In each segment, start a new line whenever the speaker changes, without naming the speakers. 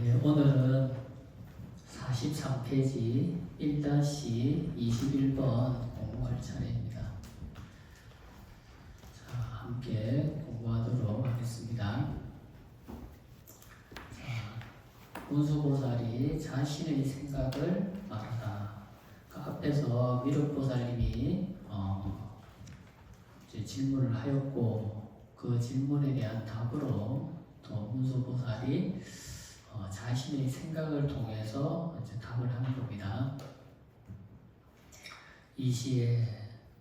예, 오늘은 43페이지 1-21번 공부할 차례입니다. 자, 함께 공부하도록 하겠습니다. 자, 문수보살이 자신의 생각을 말하다. 그 앞에서 미륵보살님이 이제 질문을 하였고, 그 질문에 대한 답으로 또 문수보살이 자신의 생각을 통해서 이제 답을 하는 겁니다. 이 시에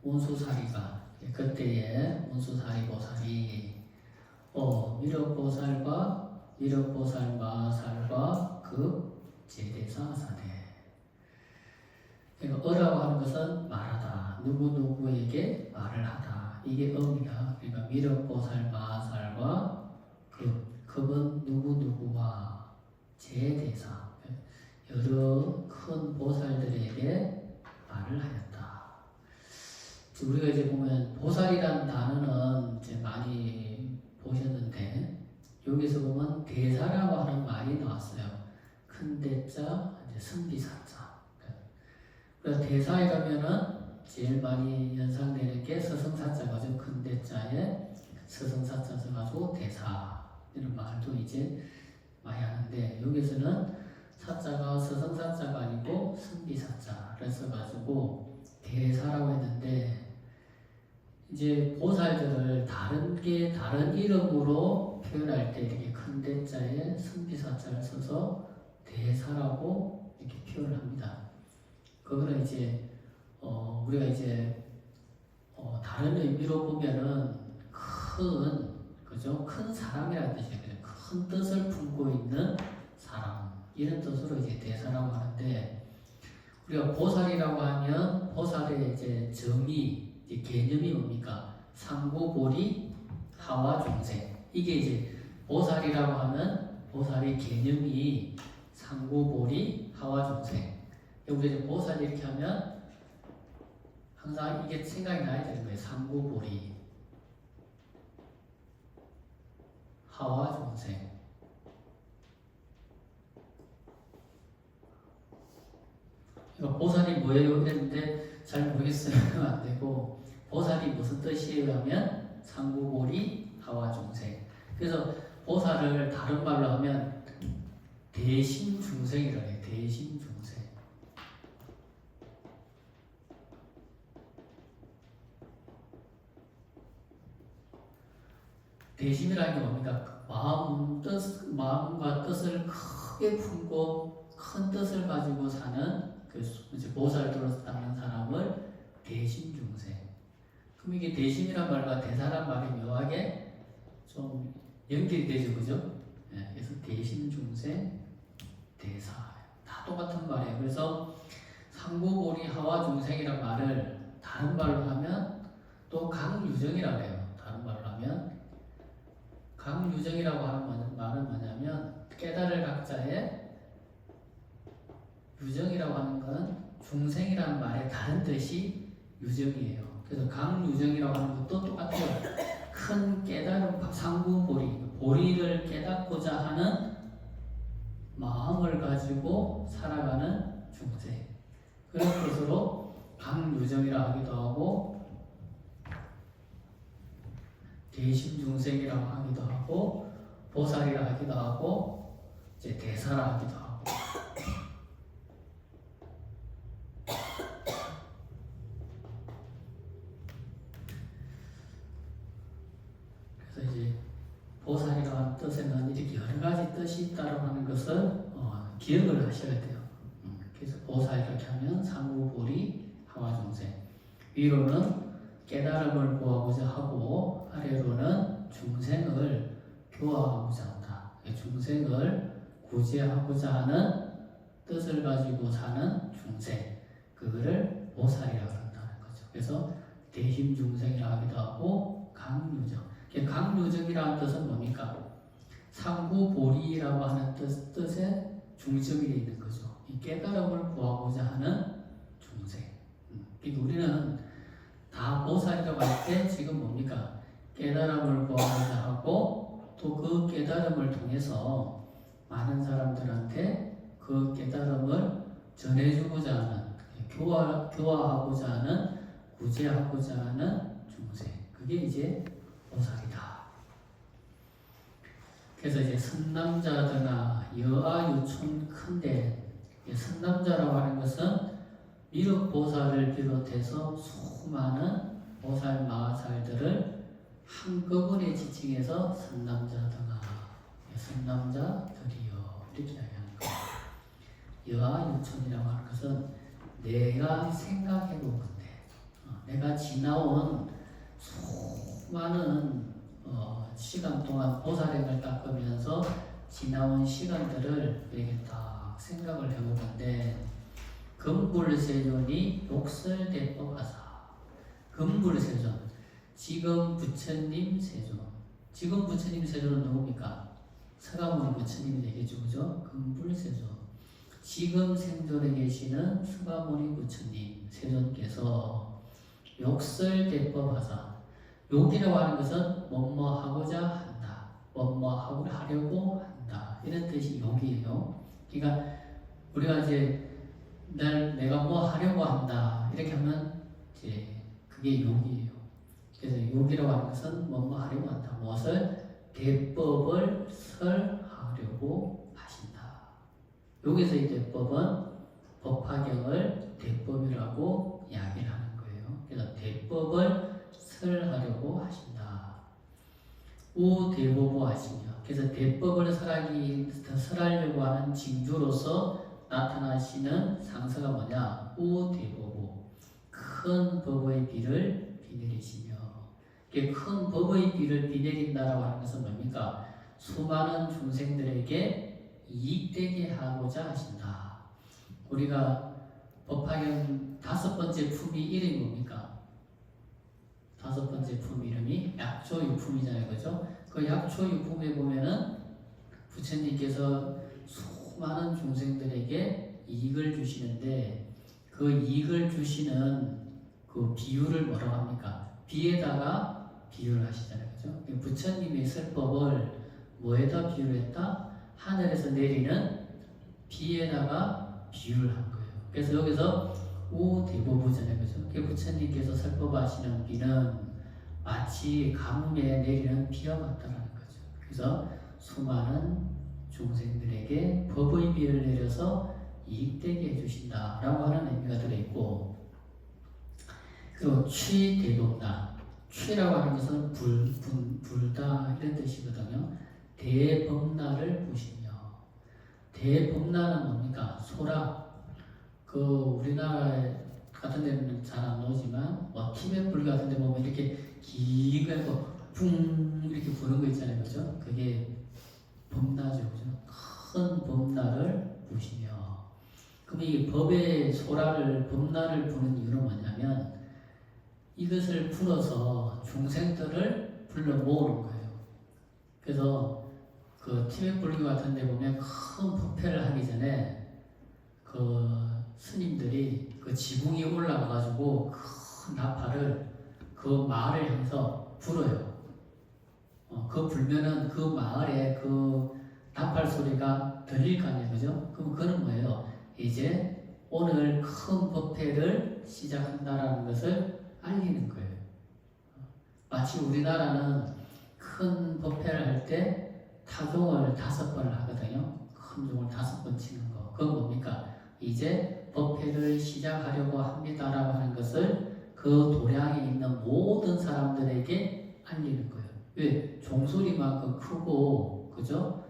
문수사리가 그때에 문수사리 보살이 미륵보살 마살과 그 제대사 사대. 그러니까 어라고 하는 것은 말하다, 누구누구에게 말을 하다, 이게 어입니다. 그러니까 미륵보살 마살과 그분 누구누구와 제대사, 여러 큰 보살들에게 말을 하였다. 우리가 이제 보면 보살이라는 단어는 이제 많이 보셨는데, 여기서 보면 대사라고 하는 말이 나왔어요. 큰 대자, 이제 선비사자. 그래서 대사이라면은 제일 많이 연상되는 게 서성사자가죠. 큰 대자에 서성사자 써가지고 대사, 이런 말도 이제 많이 하는데, 여기서는 사자가 서성사자가 아니고 선비사자를 써가지고 대사라고 했는데, 이제 보살들을 다른 이름으로 표현할 때 이렇게 큰 대자에 선비사자를 써서 대사라고 이렇게 표현을 합니다. 그거는 이제 우리가 이제 다른 의미로 보면은 큰 사람이라는 뜻이에요. 큰 뜻을 품고 있는 사람, 이런 뜻으로 이제 대사라고 하는데, 우리가 보살이라고 하면 보살의 이제 정의, 이제 개념이 뭡니까? 상부보리 하와중생. 이게 이제 보살이라고 하면 보살의 개념이 상부보리 하와중생. 여기 이제 보살 이렇게 하면 항상 이게 생각이 나야 되는 거예요. 상부보리 하와중생. 그러니까 보살이 뭐예요? 이랬는데 잘 모르겠어요. 하면 안 되고, 보살이 무슨 뜻이에요? 하면 상부보리 하와중생. 그래서 보살을 다른 말로 하면 대심중생이라고 해요. 대심중생. 대심이라는 게 뭡니까? 마음과 뜻을 크게 품고 큰 뜻을 가지고 사는 이제 보살도로 따는 사람을 대심중생. 그럼 이게 대심이란 말과 대사란 말이 묘하게 좀 연결이 되죠, 그죠? 네, 그래서 대심중생, 대사 다 똑같은 말이에요. 그래서 상부보리 하와중생이란 말을 다른 말로 하면 또 강유정이라고 해요. 다른 말로 하면 강유정이라고 하는 말은 뭐냐면, 깨달을 각자의 유정이라고 하는 건 중생이라는 말의 다른 뜻이 유정이에요. 그래서 강유정이라고 하는 것도 똑같아요. 큰 깨달음, 상부보리, 보리를 깨닫고자 하는 마음을 가지고 살아가는 중생, 그런 것으로 강유정이라 하기도 하고 대심중생이라고 하기도 하고 보살이라 하기도 하고 이제 대사라 하기도 하고. 그래서 이제 보살이라는 뜻에는 이렇게 여러 가지 뜻이 있다고 하는 것을 기억을 하셔야 돼요. 그래서 보살 이렇게 하면 상부보리 하와중생, 위로는 깨달음을 구하고자 하고 아래로는 중생을 교화하고자 한다. 중생을 구제하고자 하는 뜻을 가지고 사는 중생, 그거를 보살이라고 한다는 거죠. 그래서 대심중생이라고 하기도 하고 강유정. 강유정이라는 뜻은 뭡니까? 상부보리라고 하는 뜻에 중심이 있는 거죠. 이 깨달음을 구하고자 하는 중생. 그러니까 우리는 다 보살이라고 할 때 지금 뭡니까? 깨달음을 구하고자 하고 또 그 깨달음을 통해서 많은 사람들한테 그 깨달음을 전해주고자 하는, 교화하고자 하는, 구제하고자 하는 중생. 그게 이제 보살이다. 그래서 이제 선남자드나 여아유촌 큰데, 선남자라고 하는 것은 미륵보살을 비롯해서 수많은 보살 마하살들을 한꺼번에 지칭해서 선남자드나, 선남자들이여 이렇게 이야기하는 거예요. 여아유촌이라고 하는 것은 내가 생각해본 건데, 내가 지나온 수많은 시간 동안 보살행을 닦으면서 지나온 시간들을 이렇게 딱 생각을 해볼 건데, 금불세존이 욕설대법하사. 금불세존, 지금 부처님 세존. 지금 부처님 세존은 누굽니까? 서가모니 부처님이 되겠죠, 그죠? 금불세존, 지금 생존에 계시는 서가모니 부처님 세존께서 욕설대법하사. 욕이라고 하는 것은 뭐뭐하고자 한다, 뭐뭐하려고 한다, 이런 뜻이 욕이에요. 그러니까 우리가 이제 내가 뭐 하려고 한다 이렇게 하면 이제 그게 욕이에요. 그래서 욕이라고 하는 것은 뭐뭐 하려고 한다, 무엇을 대법을 설하려고 하신다. 여기서 이 대법은 법화경을 대법이라고 이야기를 하는 거예요. 그래서 대법을 설하려고 하신다. 우대보보 하시며, 그래서 대법을 설하려고 하는 징조로서 나타나시는 상서가 뭐냐? 우대보보, 큰 법의 비를 비내리시며. 큰 법의 비를 비내린다라고 하는 것은 뭡니까? 수많은 중생들에게 이익되게 하고자 하신다. 우리가 법화경 5번째 품위 이름이 뭡니까? 5번째 품 이름이 약초유품이잖아요, 그죠? 그 약초유품에 보면은 부처님께서 수많은 중생들에게 이익을 주시는데, 그 이익을 주시는 그 비유를 뭐라고 합니까? 비에다가 비유를 하시잖아요, 그죠? 부처님의 설법을 뭐에다 비유를 했다? 하늘에서 내리는 비에다가 비유를 한 거예요. 그래서 여기서 우대보부잖아요, 그죠? 부처님께서 설법하시는 비는 마치 가뭄에 내리는 비와 같다라는 거죠. 그래서 수많은 중생들에게 법의 비를 내려서 이익되게 해주신다라고 하는 의미가 들어있고, 그리고 취대법나, 취라고 하는 것은 불다 이런 뜻이거든요. 대법나를 보시며, 대법나는 뭡니까? 소라. 그 우리나라 같은 데는 잘 안 나오지만 티베트 불교 같은 데 보면 이렇게 길게 붕 이렇게 부는 거 있잖아요, 그죠? 그게 법나죠, 그죠? 큰 법나를 보시며. 그럼 이 법의 소라를, 법나를 부는 이유는 뭐냐면, 이것을 불어서 중생들을 불러 모으는 거예요. 그래서 그 티베트 불교 같은 데 보면 큰 법회를 하기 전에 그 스님들이 그 지붕이 올라가가지고 큰 나팔을 그 마을을 향해서 불어요. 그 불면은 그 마을에 그 나팔 소리가 들릴 거 아니에요, 그죠? 그럼 그는 뭐예요? 이제 오늘 큰 법회를 시작한다라는 것을 알리는 거예요. 마치 우리나라는 큰 법회를 할 때 타종을 5번을 하거든요. 큰 종을 5번 치는 거. 그건 뭡니까? 이제 법회를 시작하려고 합니다라고 하는 것을 그 도량에 있는 모든 사람들에게 알리는 거예요. 왜? 종소리만큼 크고, 그죠?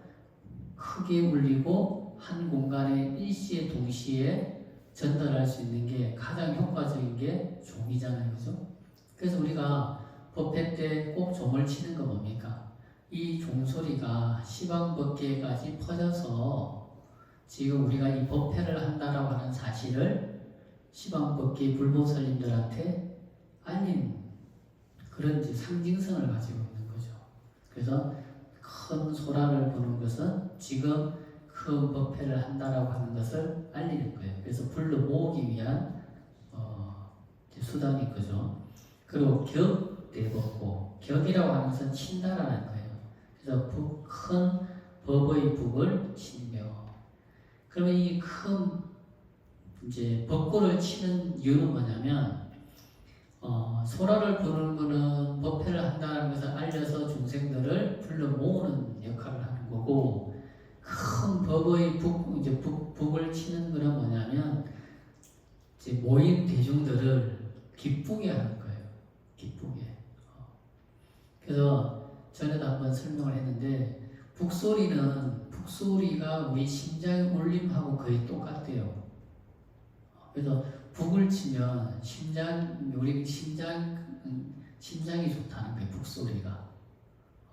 크게 울리고 한 공간에 일시에 동시에 전달할 수 있는 게 가장 효과적인 게 종이잖아요, 그죠? 그래서 우리가 법회 때 꼭 종을 치는 거 뭡니까? 이 종소리가 시방법계까지 퍼져서 지금 우리가 이 법회를 한다라고 하는 사실을 시방법계 불보살님들한테 알린 그런 상징성을 가지고 있는 거죠. 그래서 큰 소라를 부는 것은 지금 큰 법회를 한다라고 하는 것을 알리는 거예요. 그래서 불러 모으기 위한 수단이 거죠. 그리고 격대법고, 격이라고 하는 것은 친다라는 거예요. 그래서 큰 법의 북을 치며. 그러면 이 큰 이제 벚꽃을 치는 이유는 뭐냐면 소라를 부르는 것은 법회를 한다는 것을 알려서 중생들을 불러 모으는 역할을 하는 거고, 큰 법의 북을 치는 것은 뭐냐면 이제 모인 대중들을 기쁘게 하는 거예요. 기쁘게. 그래서 전에도 한번 설명을 했는데 북소리가 우리 심장의 울림하고 거의 똑같대요. 그래서 북을 치면 우리 심장이 좋다는 거예요. 북소리가.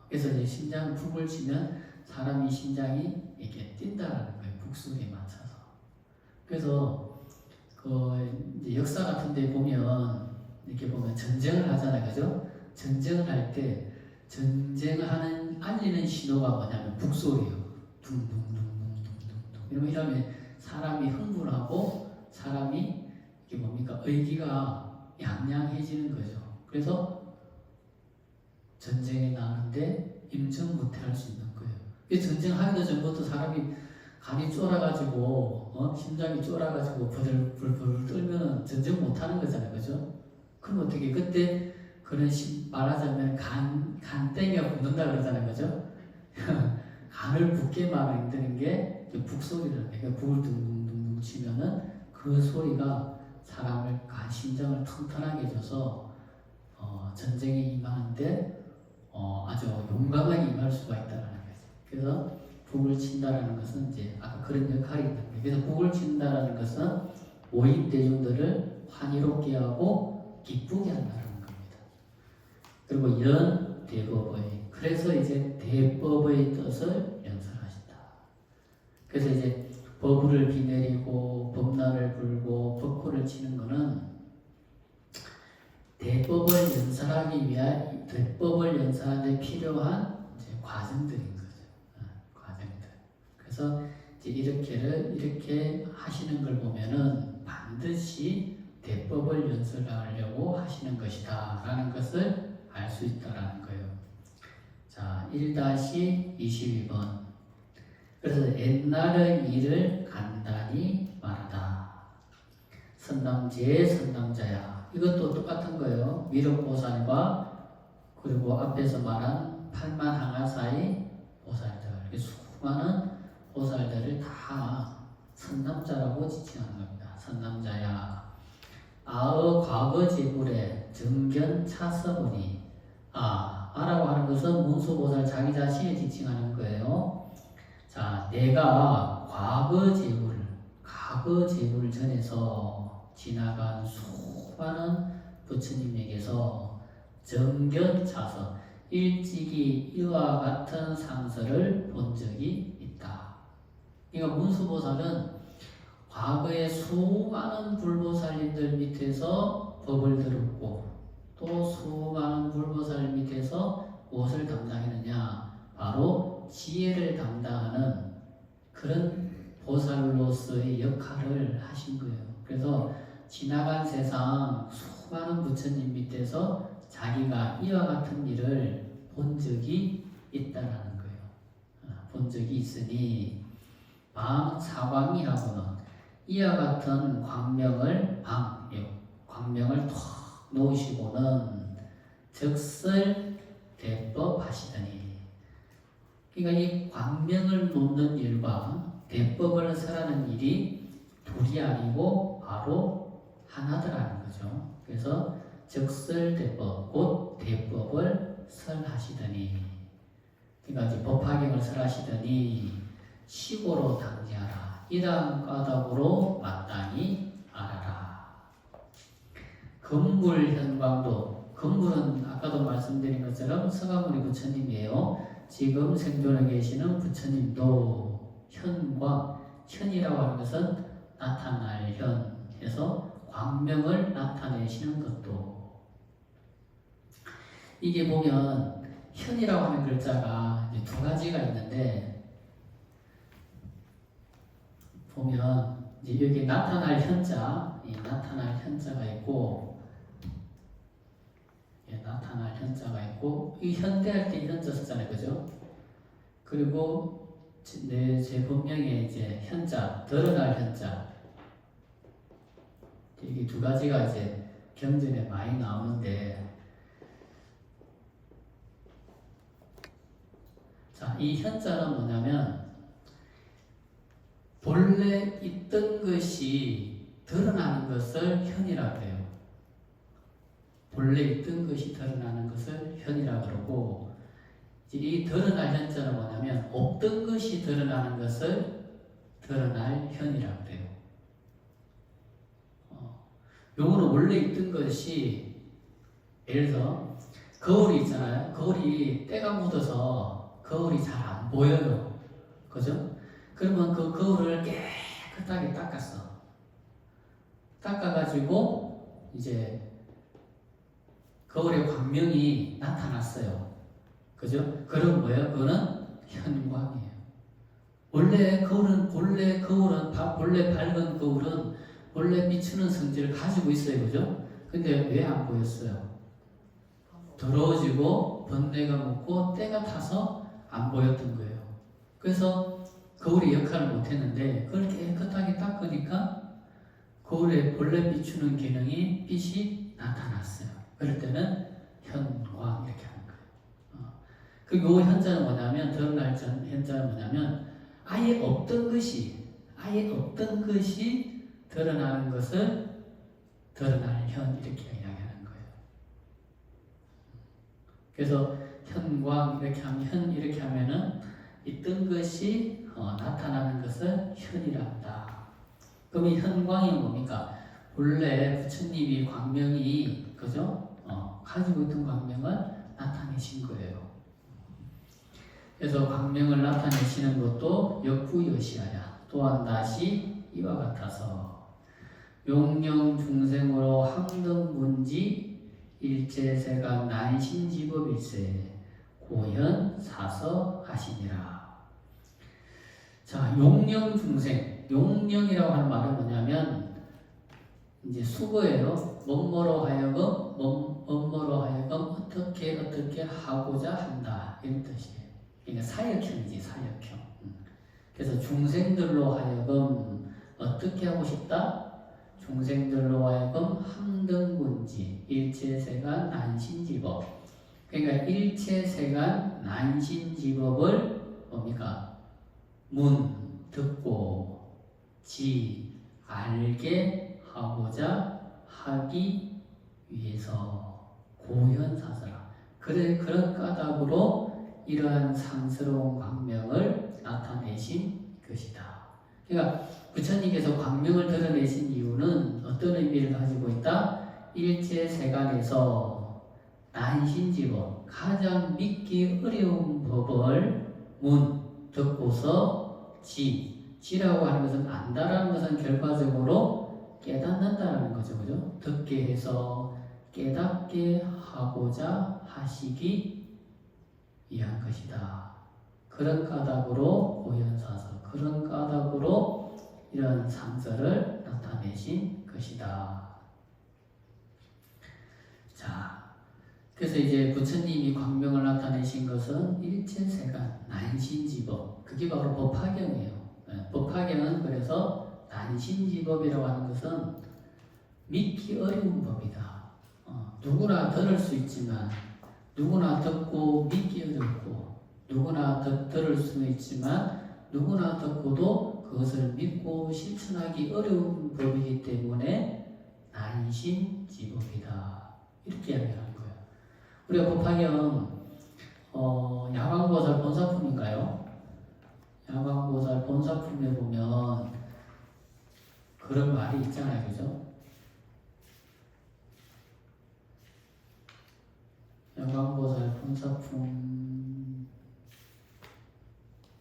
그래서 이제 북을 치면 사람이 심장이 이렇게 뛴다는 거예요. 북소리에 맞춰서. 그래서 이제 역사 같은데 보면 이렇게 보면 전쟁을 하잖아요, 그죠? 전쟁을 할 때 전쟁을 알리는 신호가 뭐냐면 북소리예요. 둥둥둥둥둥둥. 이러면 사람이 흥분하고 사람이 이게 뭡니까? 의기가 양양해지는 거죠. 그래서 전쟁에 나가는데 임전무태할 수 있는 거예요. 전쟁하기도 전부터 사람이 간이 쫄아가지고 심장이 쫄아가지고 부들부들 떨면은 전쟁 못하는 거잖아요, 그죠? 그럼 어떻게 그때 그런 말하자면 간땡이가 붙는다 그러잖아요, 그죠? 간을 붙게 만드는 게 북소리라는 거예요. 그러니까 북을 둥둥둥둥 치면은 그 소리가 사람을 심장을 튼튼하게 해줘서 전쟁에 임하는데 아주 용감하게 임할 수가 있다는 거죠. 그래서 북을 친다라는 것은 이제 아까 그런 역할이 있는 거예요. 그래서 북을 친다라는 것은 모인 대중들을 환희롭게 하고 기쁘게 한다는 겁니다. 그리고 연 대법의, 그래서 이제 대법의 뜻을 연설하신다. 그래서 이제 법을 비 내리고 법나를 불고 벚꽃을 치는 것은 대법을 연설하는 데 필요한 이제 과정들인 거죠. 과정들. 그래서 이제 이렇게 하시는 걸 보면은 반드시 대법을 연설하려고 하시는 것이다라는 것을 알 수 있다라는 거예요. 자, 1-22번. 그래서 옛날의 일을 간단히 말하다. 선남제의 선남자야. 이것도 똑같은 거예요. 미륵보살과 그리고 앞에서 말한 팔만항하사의 보살들, 수많은 보살들을 다 선남자라고 지칭하는 겁니다. 선남자야. 아의 과거 제불에 정견 차서보니. 아라고 하는 것은 문수보살 자기 자신을 지칭하는 거예요. 자, 내가 과거 제불 전에서 지나간 수많은 부처님에게서 정견 차서 일찍이 이와 같은 상서를 본 적이 있다. 그러니까 문수보살은 과거에 수많은 불보살님들 밑에서 법을 들었고 또 수많은 불보살 밑에서 무엇을 담당했느냐? 바로 지혜를 담당하는 그런 보살로서의 역할을 하신 거예요. 그래서 지나간 세상 수많은 부처님 밑에서 자기가 이와 같은 일을 본 적이 있다라는 거예요. 본 적이 있으니 사광이하고는 이와 같은 광명을 톡 놓으시고는 적설 대법 하시더니. 그러니까 이 광명을 놓는 일과 대법을 설하는 일이 둘이 아니고 바로 하나더라는 거죠. 그래서 적설 대법, 곧 대법을 설하시더니. 그러니까 이제 법화경을 설하시더니 시고로 당지하라. 이러한 까닭으로 마땅히 알아라. 금불현광도. 금불은 아까도 말씀드린 것처럼 서가모니 부처님이에요. 지금 생존해 계시는 부처님도 현이라고 하는 것은 나타날 현에서 광명을 나타내시는 것도. 이게 보면 현이라고 하는 글자가 이제 두 가지가 있는데, 보면 이제 여기 나타날 현자, 나타날 현자가 있고, 나타날 현자가 있고, 이 현대할 때 현자 쓰잖아요, 그죠? 그리고 제 본명에 이제 현자, 드러날 현자, 이게 두 가지가 이제 경전에 많이 나오는데, 자, 이 현자는 뭐냐면 본래 있던 것이 드러나는 것을 현이라고 해요. 본래 있던 것이 드러나는 것을 현이라고 그러고, 이 드러날 현자는 뭐냐면 없던 것이 드러나는 것을 드러날 현이라고 그래요. 요거는 원래 있던 것이, 예를 들어 거울이 있잖아요. 거울이 때가 묻어서 거울이 잘 안 보여요. 그죠? 그러면 그 거울을 깨끗하게 닦았어. 닦아가지고 이제 거울의 광명이 나타났어요. 그죠? 그럼 뭐예요? 그거는 현광이에요. 원래 밝은 거울은 원래 비추는 성질을 가지고 있어요. 그죠? 근데 왜 안 보였어요? 더러워지고 번뇌가 묻고 때가 타서 안 보였던 거예요. 그래서 거울이 역할을 못 했는데 그걸 깨끗하게 닦으니까 거울에 본래 비추는 기능이 빛이 나타났어요. 그럴 때는 현광 이렇게 하는 거예요. 그리고 현자는 뭐냐면, 드러날 현자는 뭐냐면 아예 없던 것이 드러나는 것을 드러날 현 이렇게 이야기하는 거예요. 그래서 현광 이렇게 하면, 현 이렇게 하면은 있던 것이 나타나는 것을 현이라 한다. 그럼 이 현광이 뭡니까? 본래 부처님이 광명이, 그죠? 가지고 있던 광명을 나타내신 거예요. 그래서 광명을 나타내시는 것도 역부여시하야. 또한 다시 이와 같아서 용령 중생으로 항등문지 일체세가 난신지법일세 고현 사서 하시니라. 자, 용령 중생. 용령이라고 하는 말은 뭐냐면 이제 수거예요. 뭐뭐로 하여금 어떻게 하고자 한다 이런 뜻이에요. 그러니까 사역형이지, 사역형. 그래서 중생들로 하여금 어떻게 하고 싶다? 중생들로 하여금 항등문지 일체세간 난신지법. 그러니까 일체세간 난신지법을 뭡니까? 문, 듣고 지, 알게 하고자 하기 위해서 고현사서라. 그런 까닭으로 이러한 상스러운 광명을 나타내신 것이다. 그러니까 부처님께서 광명을 드러내신 이유는 어떤 의미를 가지고 있다? 일체세간에서 난신지법, 가장 믿기 어려운 법을 문, 듣고서 지라고 하는 것은 안다라는 것은 결과적으로 깨닫는다라는 거죠. 그죠? 듣게 해서 깨닫게 하고자 하시기 위한 것이다. 그런 까닭으로 고현사서, 그런 까닭으로 이런 상서를 나타내신 것이다. 자, 그래서 이제 부처님이 광명을 나타내신 것은 일체세간 난신지법, 그게 바로 법화경이에요. 법화경은 그래서 난신지법이라고 하는 것은 믿기 어려운 법이다. 누구나 들을 수 있지만, 누구나 듣고 믿기 어렵고, 누구나 들을 수는 있지만 누구나 듣고도 그것을 믿고 실천하기 어려운 법이기 때문에 난신지법이다. 이렇게 이야기하는 거예요. 우리가 법화경 야광보살 본사품인가요? 야광보살 본사품에 보면 그런 말이 있잖아요. 그죠? 야광보살 본사품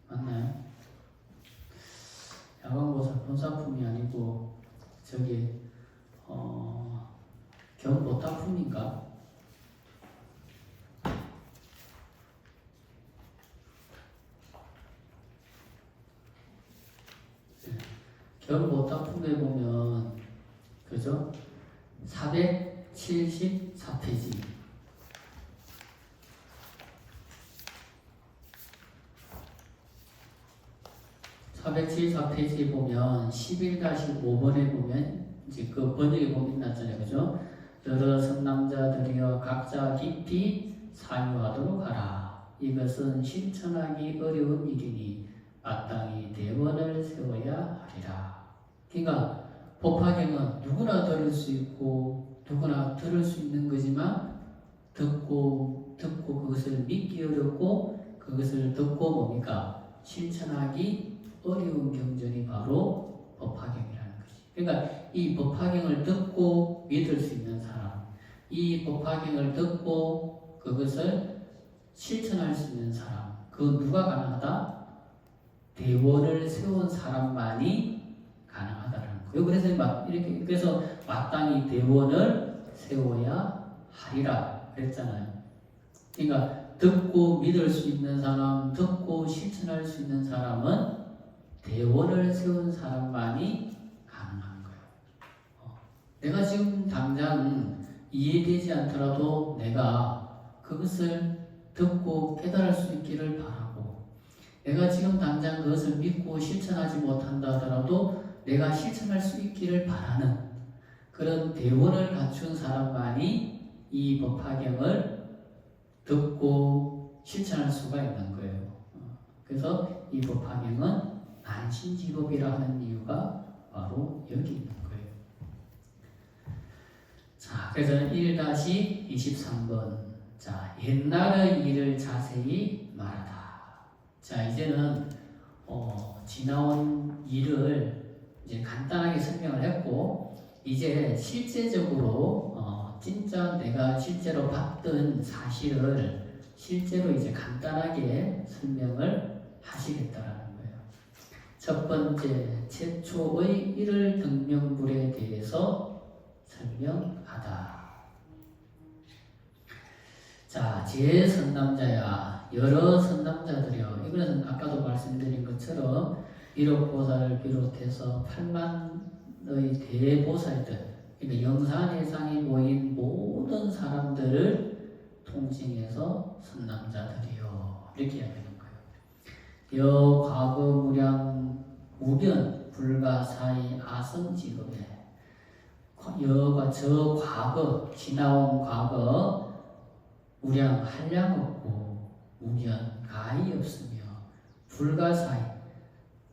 맞나요? 야광보살 본사품이 아니고 저기 견보타품인가? 견보타품에 보면 그죠? 474페이지. 474페이지에 보면 11-5번에 보면 이제 그 번역에 보면 났잖아요. 그죠? 여러 선남자들이여 각자 깊이 사유하도록 하라. 이것은 실천하기 어려운 일이니 마땅히 대원을 세워야 하리라. 그러니까 법화경은 누구나 들을 수 있고 누구나 들을 수 있는 거지만 듣고 그것을 믿기 어렵고 그것을 듣고 뭡니까? 실천하기 어려운 경전이 바로 법화경이라는 것이. 그러니까 이 법화경을 듣고 믿을 수 있는 사람, 이 법화경을 듣고 그것을 실천할 수 있는 사람, 그 누가 가능하다? 대원을 세운 사람만이 가능하다는 거예요. 그래서 마땅히 대원을 세워야 하리라 그랬잖아요. 그러니까 듣고 믿을 수 있는 사람, 듣고 실천할 수 있는 사람은 대원을 세운 사람만이 가능한 거예요. 내가 지금 당장 이해되지 않더라도 내가 그것을 듣고 깨달을 수 있기를 바라고, 내가 지금 당장 그것을 믿고 실천하지 못한다 하더라도 내가 실천할 수 있기를 바라는 그런 대원을 갖춘 사람만이 이 법화경을 듣고 실천할 수가 있는 거예요. 그래서 이 법화경은 안신직업이라 하는 이유가 바로 여기 있는 거예요. 자, 그래서 1-23번. 자, 옛날의 일을 자세히 말하다. 자, 이제는 지나온 일을 이제 간단하게 설명을 했고, 이제 실제적으로 진짜 내가 실제로 봤던 사실을 실제로 이제 간단하게 설명을 하시겠다라는 거예요. 첫 번째, 최초의 일을 등명불에 대해서 설명하다. 자, 제 선남자야, 여러 선남자들이여. 이거는 아까도 말씀드린 것처럼 일억보살을 비롯해서 8만의 대보살들, 그러니까 영산해상에 모인 모든 사람들을 통칭해서 선남자들이요, 이렇게 이야기하는 거예요. 여 과거 무량 무변 불가사의 아성직업에, 여가 저 과거, 지나온 과거 무량 한량 없고 무변 가히 없으며 불가사의,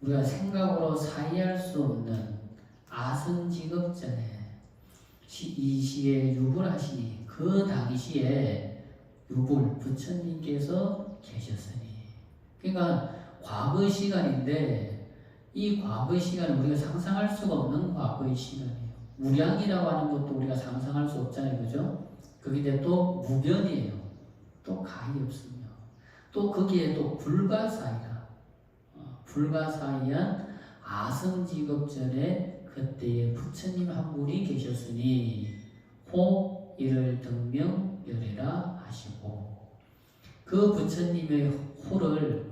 우리가 생각으로 사이할 수 없는 아성직업전에 이 시에 유불하시니 그 당시에 유불 부처님께서 계셨으니, 그러니까 과거 시간인데 이 과거 시간은 우리가 상상할 수가 없는 과거의 시간이에요. 무량이라고 하는 것도 우리가 상상할 수 없잖아요, 그죠? 그게 또 무변이에요. 또 가히 없으며 또 거기에 또 불가사의라, 불가사의한 아성직업전에 그때에 부처님 한 분이 계셨으니 호 이를 등명열애라 하시고, 그 부처님의 호를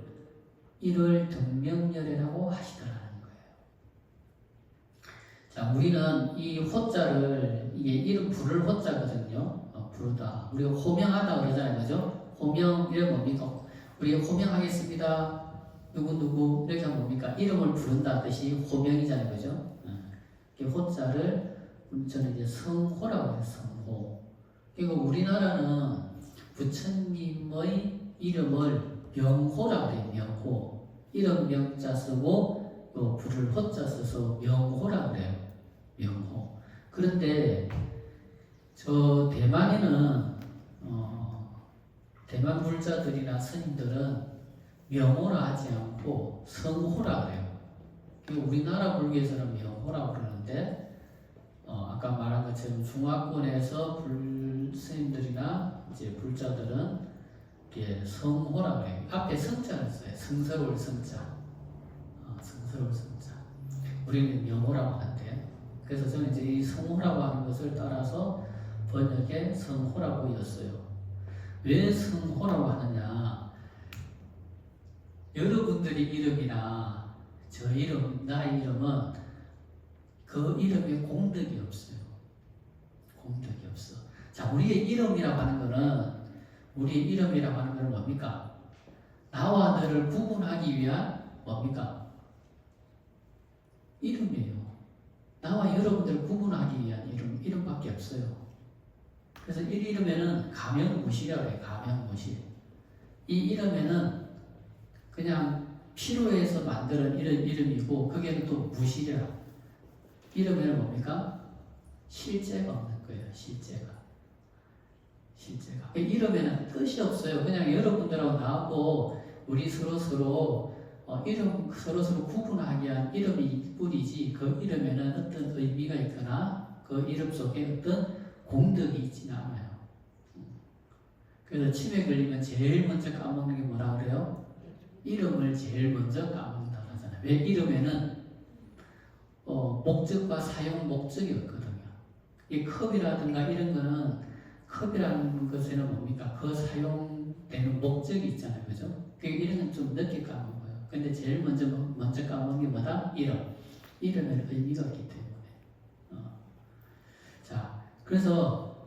이를 등명열애라고 하시더라는 거예요. 자, 우리는 이 호자를, 이게 이름 부를 호자거든요. 부르다. 우리가 호명하다 그러잖아요, 그죠? 호명, 이름 뭡니까? 우리가 호명하겠습니다. 누구 이렇게 하면 뭡니까? 이름을 부른다 뜻이 호명이잖아요, 그죠? 이 호자를 저는 이제 성호라고 해요. 성호. 그리고 우리나라는 부처님의 이름을 명호라고 해요. 명호. 이름 명자 쓰고 요 불을 호자 써서 명호라고 해요. 명호. 그런데 저 대만에는 대만 불자들이나 스님들은 명호라 하지 않고 성호라 그래요. 그리고 우리나라 불교에서는 명호라고 그러는데, 아까 말한 것처럼 중화권에서 스님들이나 이제 불자들은 이게 성호라 그래요. 앞에 성자를 써요. 성스러울 성자. 성스러울 성자. 우리는 명호라고 하는데, 그래서 저는 이제 이 성호라고 하는 것을 따라서 번역에 성호라고 였어요. 왜 성호라고 하느냐? 여러분들의 이름이나 저 이름, 나의 이름은 그 이름에 공덕이 없어요. 공덕이 없어. 자, 우리의 이름이라고 하는 거는, 우리의 이름이라고 하는 거는 뭡니까? 나와 너를 구분하기 위한 뭡니까? 이름이에요. 나와 여러분들을 구분하기 위한 이름밖에 없어요. 그래서 이 이름에는 가명무시라고 해요. 가명무시. 이 이름에는 그냥 필요해서 만드는 이런 이름이고, 그게는 또 무시라. 이름에는 뭡니까? 실제가 없는 거예요. 실제가. 이름에는 뜻이 없어요. 그냥 여러분들하고 나하고 우리 서로 이름 서로 구분하기 위한 이름이 뿐이지, 그 이름에는 어떤 의미가 있거나 그 이름 속에 어떤 공덕이 있지는 않아요. 그래서 치매 걸리면 제일 먼저 까먹는 게 뭐라 그래요? 이름을 제일 먼저 까먹는다고 하잖아요. 왜? 이름에는 목적과 사용 목적이 없거든요. 이 컵이라든가 이런 거는, 컵이라는 것에는 뭡니까? 그 사용되는 목적이 있잖아요. 그죠? 그러니까 이런 건 좀 늦게 까먹어요. 근데 제일 먼저 까먹는 게 뭐다? 이름에는 의미가 없기 때문에. 자, 그래서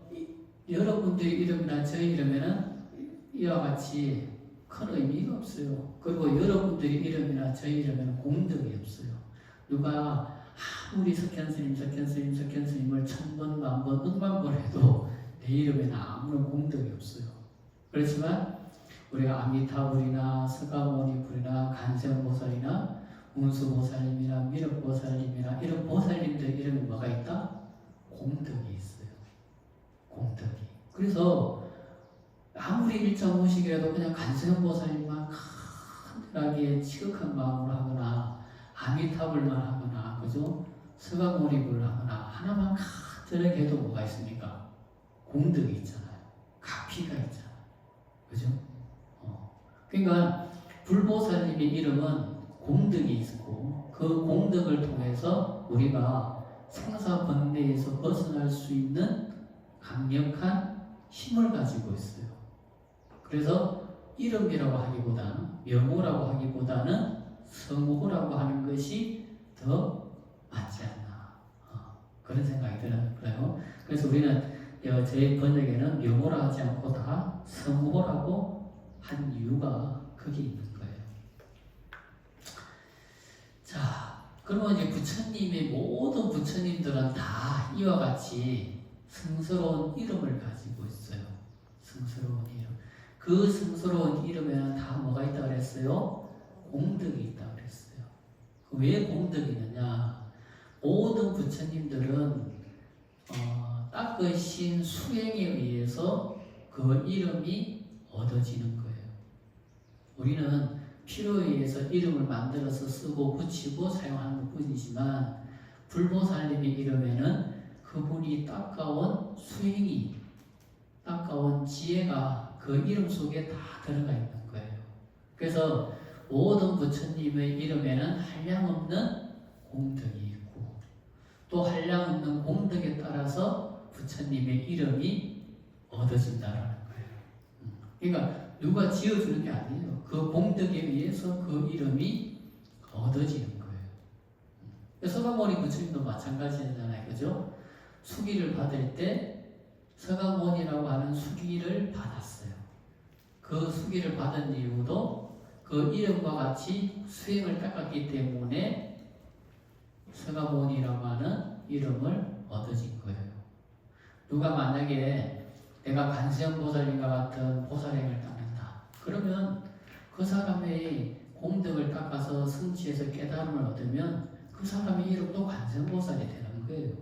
여러분들의 이름이나 저희 이름에는 이와 같이 큰 의미가 없어요. 그리고 여러분들의 이름이나 저희 이름에는 공덕이 없어요. 누가 아무리 석현스님을 1000번, 10,000번, 10,000번 해도 내 이름에는 아무런 공덕이 없어요. 그렇지만 우리가 아미타불이나 서가모니불이나 간세음보살이나 운수보살님이나 미륵보살님이나 이런 보살님들 이름에 뭐가 있다? 공덕이 있어요. 공덕이. 그래서 아무리 일정무식이라도 그냥 간세음보살님만 간단하게 지극한 마음으로 하거나, 아미타불만 하거나, 그죠? 서가모니불을 하거나 하나만 간단하게 해도 뭐가 있습니까? 공덕이 있잖아요. 가피가 있잖아요. 그죠? 그러니까 불보살님의 이름은 공덕이 있고, 그 공덕을 통해서 우리가 생사번뇌에서 벗어날 수 있는 강력한 힘을 가지고 있어요. 그래서 이름이라고 하기보다는, 명호라고 하기보다는 성호라고 하는 것이 더 맞지 않나, 그런 생각이 들어요. 그래서 우리는 제 번역에는 명호라 하지 않고 다 성호라고 한 이유가 거기 있는 거예요. 자, 그러면 이제 부처님의 모든 부처님들은 다 이와 같이 성스러운 이름을 가지고 있어요. 성스러운 이름. 그 성스러운 이름에는 다 뭐가 있다고 그랬어요? 공덕이 있다고 그랬어요. 왜 공덕이 있느냐? 모든 부처님들은 닦으신 수행에 의해서 그 이름이 얻어지는 거예요. 우리는 필요에 의해서 이름을 만들어서 쓰고 붙이고 사용하는 것 뿐이지만, 불보살님의 이름에는 그분이 닦아온 수행이, 닦아온 지혜가 그 이름 속에 다 들어가 있는 거예요. 그래서 모든 부처님의 이름에는 한량없는 공덕이 있고, 또 한량없는 공덕에 따라서 부처님의 이름이 얻어진다라는 거예요. 그러니까 누가 지어주는 게 아니에요. 그 공덕에 의해서 그 이름이 얻어지는 거예요. 서가모니 부처님도 마찬가지잖아요. 그죠? 수기를 받을 때 서가모니라고 하는 수기를 받았어요. 그 수기를 받은 이유도 그 이름과 같이 수행을 닦았기 때문에 서가모니라고 하는 이름을 얻어진 거예요. 누가 만약에 내가 간세음보살님과 같은 보살행을 닦는다, 그러면 그 사람의 공덕을 닦아서 성취해서 깨달음을 얻으면 그 사람의 이름도 간세음보살이 되는 거예요.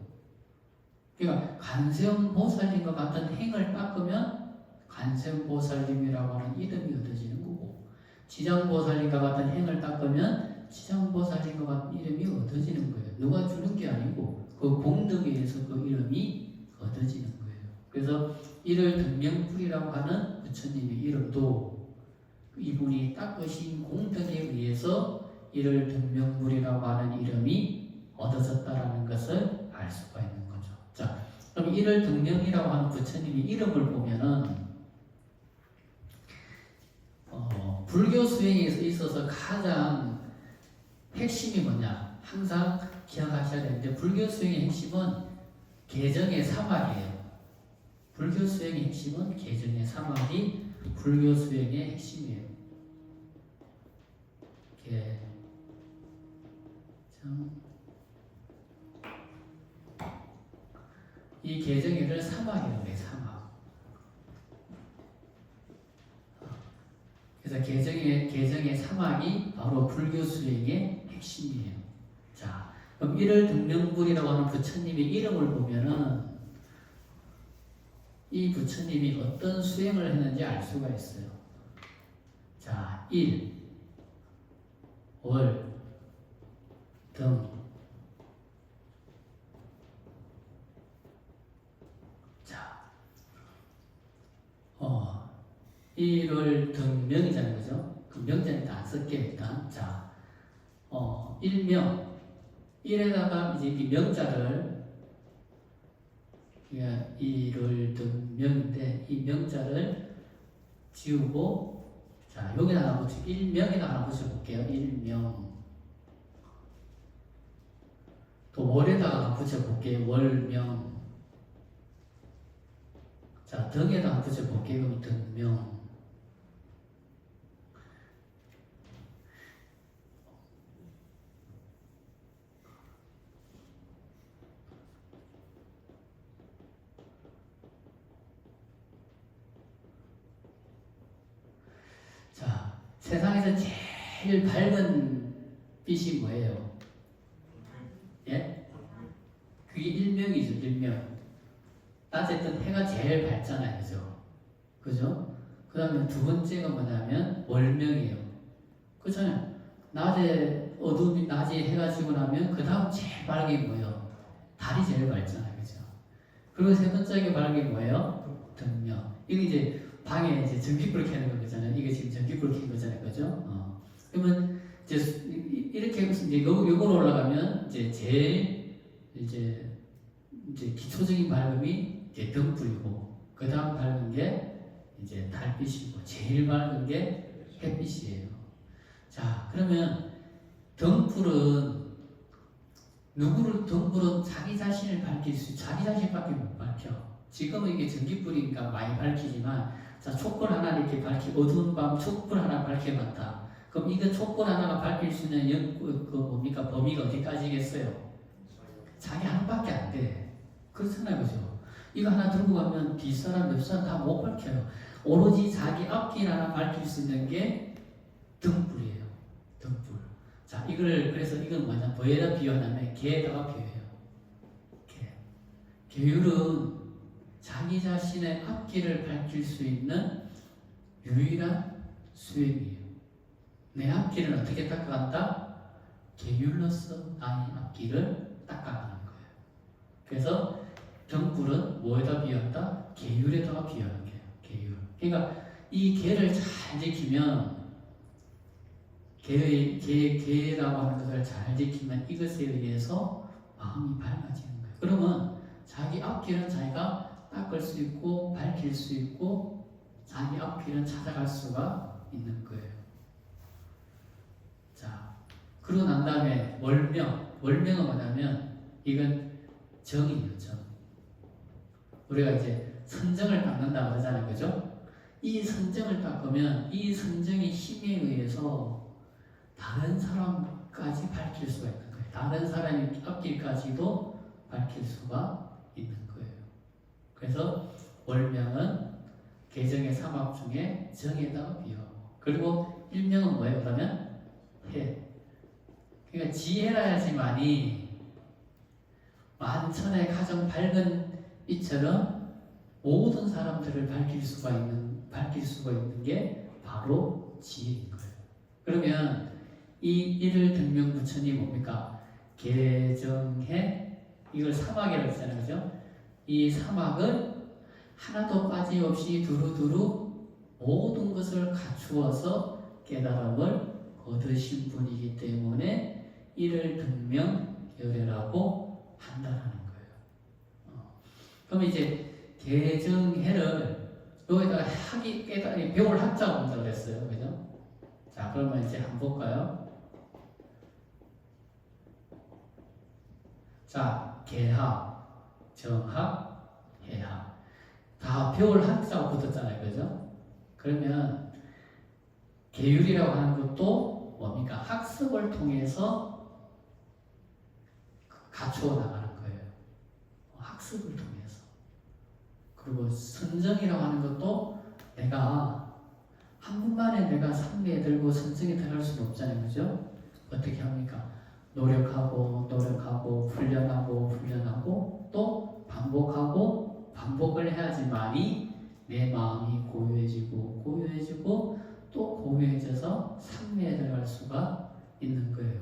그러니까 간세음보살님과 같은 행을 닦으면 간세음보살님이라고 하는 이름이 얻어지는 거고, 지장보살님과 같은 행을 닦으면 지장보살님과 같은 이름이 얻어지는 거예요. 누가 주는 게 아니고 그 공덕에 의해서 그 이름이 얻어지는 거예요. 그래서 이를 등명불이라고 하는 부처님의 이름도 이분이 닦으신 공덕에 의해서 이를 등명불이라고 하는 이름이 얻어졌다라는 것을 알 수가 있는 거죠. 자, 그럼 이를 등명이라고 하는 부처님의 이름을 보면은 불교 수행에 있어서 가장 핵심이 뭐냐? 항상 기억하셔야 되는데, 불교 수행의 핵심은 개정의 사막이에요. 불교 수행의 핵심은 개정의 사막이 불교 수행의 핵심이에요. 개정 이 개정해를 사막이라고 해요. 사막. 그래서 개정의 사막이 바로 불교 수행의 핵심이에요. 자, 그럼 일을 등명불이라고 하는 부처님의 이름을 보면은 이 부처님이 어떤 수행을 했는지 알 수가 있어요. 자, 일, 월, 등. 자, 일월 등명이잖아요. 그죠? 그 명자는 다 쓸게요, 일단. 자, 일명. 일에다가 이제 이 명자를 일월 등명인데 이 명자를 지우고 자, 여기다가 일명에다가 붙여볼게요. 일명. 또 월에다가 붙여볼게요. 월명. 자, 등에다가 붙여볼게요. 등명. 자, 세상에서 제일 밝은 빛이 뭐예요? 예? 그게 일명이죠, 일명. 낮에 뜬 해가 제일 밝잖아요, 그죠? 그죠? 그 다음에 두 번째가 뭐냐면 월명이에요. 그렇잖아요. 낮에 어둠이, 낮에 해가 지고 나면 그 다음 제일 밝은 게 뭐예요? 달이 제일 밝잖아요, 그죠? 그리고 세 번째가 밝은 게 뭐예요? 등명. 이게 이제 방에 이제 전기불을 켜는 거잖아요. 이게 지금 전기불을 켜는 거잖아요, 그죠? 그러면 이제 이렇게 이제 요거로 올라가면 이제 제일 이제 기초적인 밝음이 이제 등불이고 그 다음 밝은 게 이제 달빛이고 제일 밝은 게 햇빛이에요. 자, 그러면 등불은 자기 자신을 밝힐 자기 자신밖에 못 밝혀. 지금은 이게 전기불이니까 많이 밝히지만 자, 촛불 하나 이렇게 어두운 밤 촛불 하나 밝혀봤다. 그럼 이거 촛불 하나가 밝힐 수 있는 뭡니까? 범위가 어디까지겠어요? 자기 하나밖에 안 돼. 그렇잖아요, 그죠? 이거 하나 들고 가면 뒷사람, 옆사람 다 못 밝혀요. 오로지 자기 앞길 하나 밝힐 수 있는 게 등불이에요. 등불. 자, 그래서 이건 뭐냐? 뭐에다 비유하냐면 개에다가 비유해요. 개. 계율은 자기 자신의 앞길을 밝힐 수 있는 유일한 수행이에요. 내 앞길은 어떻게 닦아간다? 계율로서 나의 앞길을 닦아가는 거예요. 그래서 등불은 뭐에다 비유한다? 계율에다가 비유하는 거예요. 계율. 그러니까 이 계를 잘 지키면 계라고 하는 것을 잘 지키면 이것에 의해서 마음이 밝아지는 거예요. 그러면 자기 앞길은 자기가 닦을 수 있고 밝힐 수 있고 자기 앞길은 찾아갈 수가 있는 거예요. 자, 그러고 난 다음에 월명은 뭐냐면 이건 정이에요. 정. 우리가 이제 선정을 닦는다고 하잖아요, 그죠? 이 선정을 닦으면 이 선정의 힘에 의해서 다른 사람까지 밝힐 수가 있는 거예요. 다른 사람의 앞길까지도 밝힐 수가 있는 거예요. 그래서 월명은 개정의 사막 중에 정에다가 비유하고, 그리고 일명은 뭐예요? 그러면 해. 그러니까 지혜라야지만이 만천의 가장 밝은 빛처럼 모든 사람들을 밝힐 수가 있는 게 바로 지혜인 거예요. 그러면 이 일을 등명 부처님 뭡니까? 개정해, 이걸 사막이라고 했잖아요, 그죠? 이 사막을 하나도 빠짐없이 두루두루 모든 것을 갖추어서 깨달음을 얻으신 분이기 때문에 이를 등명결례라고 한다는 거예요. 그럼 이제 개정해를 여기다가 학이 깨달이 배울 학자가 온다고 그랬어요, 그죠? 자, 그러면 이제 한번 볼까요? 자, 개학, 정학, 해학 다 배울 학자가 붙었잖아요, 그죠? 그러면 계율이라고 하는 것도 뭡니까? 학습을 통해서 갖추어 나가는 거예요. 학습을 통해서. 그리고 선정이라고 하는 것도 내가 한 번만에 내가 상대에 들고 선정에 들어갈 수는 없잖아요. 그죠? 어떻게 합니까? 노력하고 훈련하고 또 반복하고 반복을 해야지만이 내 마음이 고요해지고 또 고요해져서 상례에 들어갈 수가 있는 거예요.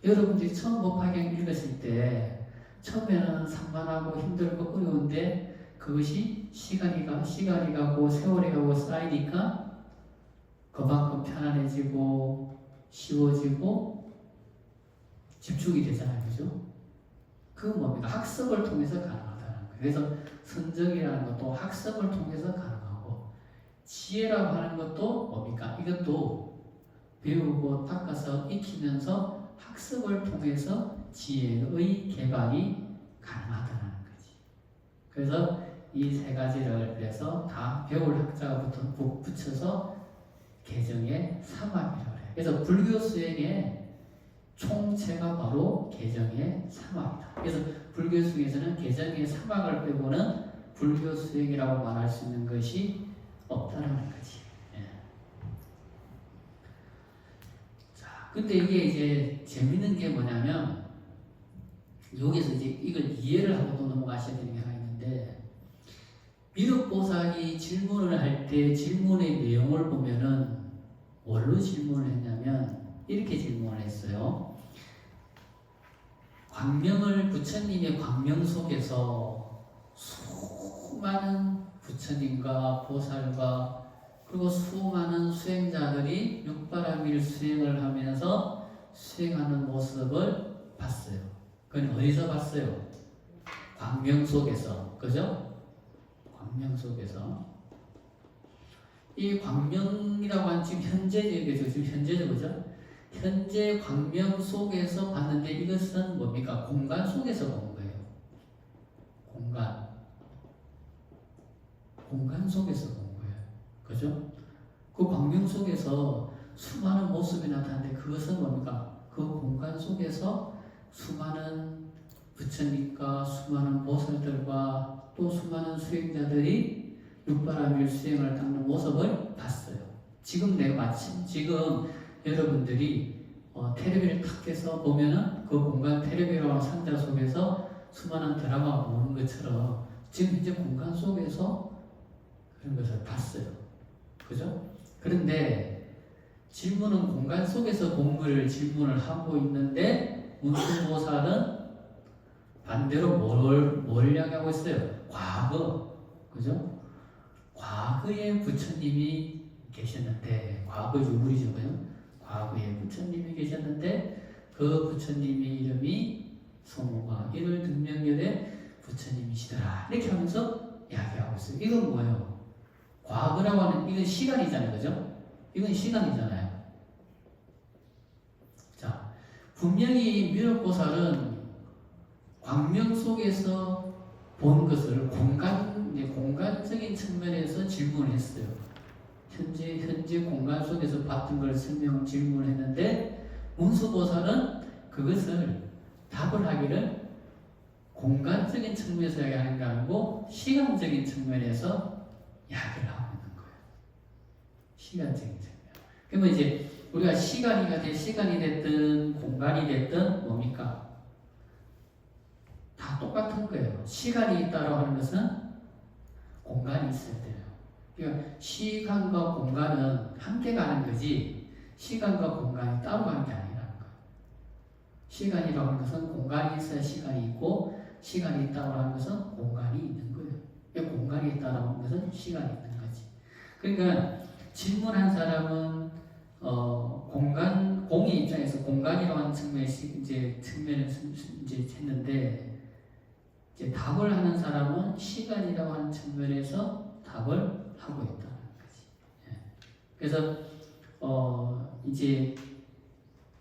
여러분들이 처음 법화경 읽었을 때 처음에는 산만하고 힘들고 어려운데 그것이 시간이 가고 세월이 가고 쌓이니까 그만큼 편안해지고 쉬워지고 집중이 되잖아요. 그죠? 그건 뭡니까? 학습을 통해서 가능하다는 거예요. 그래서 선정이라는 것도 학습을 통해서 가능하고 지혜라고 하는 것도 뭡니까? 이것도 배우고 닦아서 익히면서 학습을 통해서 지혜의 개발이 가능하다는 거지. 그래서 이 세 가지를 그래서 다 배울 학자가 붙여서 개정의 삼합이라고 해요. 그래서 불교 수행의 총체가 바로 개정의 삼합이다. 그래서 불교 수행에서는 개정의 삼합을 빼고는 불교 수행이라고 말할 수 있는 것이 없다는 거지. 예. 자, 근데 이게 이제 재밌는 게 뭐냐면 여기서 이제 이걸 이해를 하고 또 넘어가셔야 되는 게 하나 있는데 미륵보살이 질문을 할 때 질문의 내용을 보면은 뭘로 질문을 했냐면 이렇게 질문을 했어요. 광명을 부처님의 광명 속에서 수많은 부처님과 보살과 그리고 수많은 수행자들이 육바라밀 수행을 하면서 수행하는 모습을 봤어요. 그건 어디서 봤어요? 광명 속에서. 그죠? 광명 속에서. 이 광명이라고 하는 지금 현재죠, 그죠? 현재 광명 속에서 봤는데 이것은 뭡니까? 공간 속에서 본 거예요. 공간 속에서 본 거예요. 그죠? 그 광명 속에서 수많은 모습이 나타나는데 그것은 뭡니까? 그 공간 속에서 수많은 부처님과 수많은 보살들과 또 수많은 수행자들이 육바라밀 수행을 닦는 모습을 봤어요. 지금 지금 여러분들이 텔레비를 탁 해서 보면은 그 공간 텔레비라고 하는 상자 속에서 수많은 드라마가 보는 것처럼 지금 현재 공간 속에서 그런 것을 봤어요. 그죠? 그런데 질문은 공간 속에서 본 것을 질문을 하고 있는데 문수보살은 반대로 뭘 이야기하고 있어요? 과거. 그죠? 과거에 부처님이 계셨는데, 과거 유물이죠. 과거에 부처님이 계셨는데, 그 부처님의 이름이 소모가 1월 등명절에 부처님이시더라. 이렇게 하면서 이야기하고 있어요. 이건 뭐예요? 과거라고 하는, 이건 시간이잖아요. 그죠? 이건 시간이잖아요. 자, 분명히 미륵보살은 광명 속에서 본 것을 공간적인 측면에서 질문을 했어요. 현재 공간 속에서 봤던 걸 질문을 했는데 문수보살은 그것을 답을 하기를 공간적인 측면에서 이야기하는 게 아니고 시간적인 측면에서 이야기를 하고 있는 거예요. 시간적인 측면. 그러면 이제 우리가 시간이 됐든 공간이 됐든 뭡니까? 다 똑같은 거예요. 시간이 있다고 하는 것은 공간이 있어야 돼요. 그러니까 시간과 공간은 함께 가는 거지 시간과 공간이 따로 가는 게 아니라는 거예요. 시간이라고 하는 것은 공간이 있어야 시간이 있고 시간이 있다고 하는 것은 공간이 있는 거예요. 공간이 있다고 하는 것은 시간이 있는 거지. 그러니까 질문한 사람은 공의 입장에서 공간이라고 하는 측면을 했는데 이제 답을 하는 사람은 시간이라고 하는 측면에서 답을 하고 있다는 거지. 예. 그래서 이제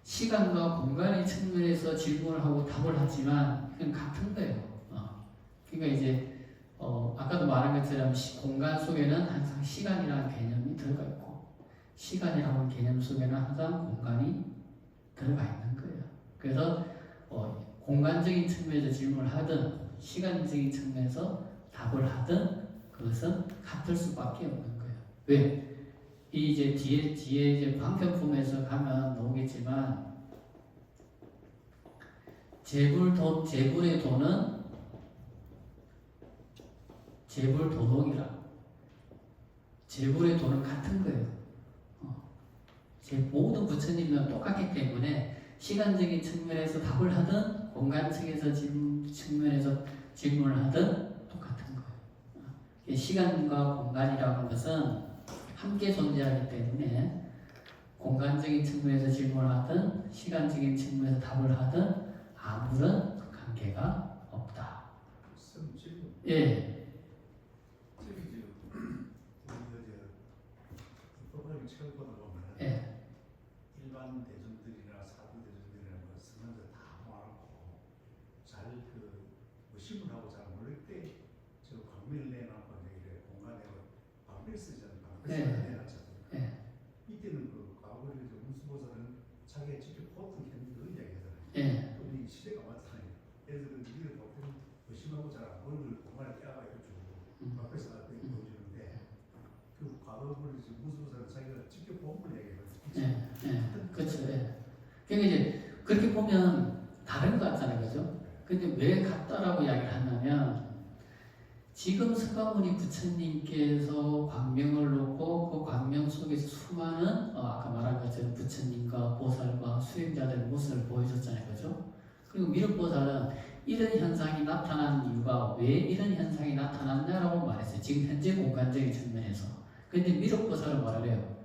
시간과 공간의 측면에서 질문을 하고 답을 하지만 그건 같은 거예요. 그러니까 이제 아까도 말한 것처럼 공간 속에는 항상 시간이라는 개념이 들어가 있고 시간이라는 하는 개념 속에는 항상 공간이 들어가 있는 거예요. 그래서 공간적인 측면에서 질문을 하든 시간적인 측면에서 답을 하든 그것은 같을 수밖에 없는 거예요. 왜? 이 이제 뒤에 이제 방편품에서 가면 나오겠지만 재물의 도는 재물도덕이라. 재물의 도는 같은 거예요. 모든 부처님은 똑같기 때문에 시간적인 측면에서 답을 하든 공간적인 측면에서 질문을 하든 똑같은 거예요. 시간과 공간이라고 하는 것은 함께 존재하기 때문에 공간적인 측면에서 질문을 하든 시간적인 측면에서 답을 하든 아무런 관계가 없다. 예. 예.
일반 대중들이나 사부 대중들이나 뭐 성현들 다 모아놓고 뭐 신문하고 잘 모를 때 저 광명을 내놓고 이렇게 공간에 방패 쓰잖아요. 방패 내놨잖아요. 이때는 그 과거에 문수보살은 자기가 직접 보통 현실을 이야기하잖아요. 또 이 시대가 왔잖아요. 애들은 이를 보통 신문하고 잘 안 보이는 공간에 떼어가 이렇게 방패서 갖다 보여주는데 그 과거를 문수보살은 자기가 직접 본 걸 얘기해요.
그렇죠. 그러니까 이제 그렇게 보면 다른 것 같잖아요, 그죠? 근데 왜 같다라고 이야기를 하냐면 지금 서가모니 부처님께서 광명을 놓고 그 광명 속에서 수많은 아까 말한 것처럼 부처님과 보살과 수행자들의 모습을 보여줬잖아요, 그죠? 그리고 미륵보살은 이런 현상이 나타난 이유가 왜 이런 현상이 나타났냐라고 말했어요. 지금 현재 공간적인 측면에서. 근데 미륵보살은 뭐라 그래요?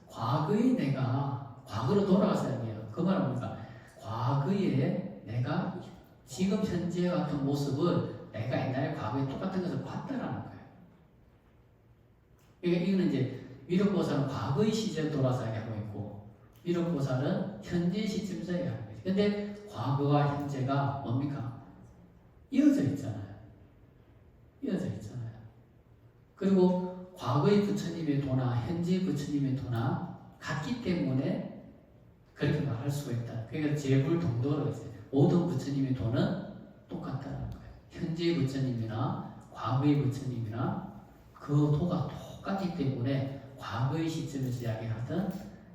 과거에 내가 과거로 돌아가서야 해요. 그 말은 뭡니까? 과거에 내가 지금 현재 같은 모습을 내가 옛날에 과거에 똑같은 것을 봤다라는 거예요. 그러니까 이거는 이제 미륵보살은 과거의 시제에 돌아서 하고 있고 미륵보살은 현재 시점에서 하는 거죠. 근데 과거와 현재가 뭡니까? 이어져 있잖아요. 이어져 있잖아요. 그리고 과거의 부처님의 도나 현재 부처님의 도나 같기 때문에 그렇게 말할 수가 있다. 그러니까 재불동도로 있어요. 모든 부처님의 도는 똑같다는 거예요. 현재의 부처님이나 과거의 부처님이나 그 도가 똑같기 때문에 과거의 시점에서 이야기하든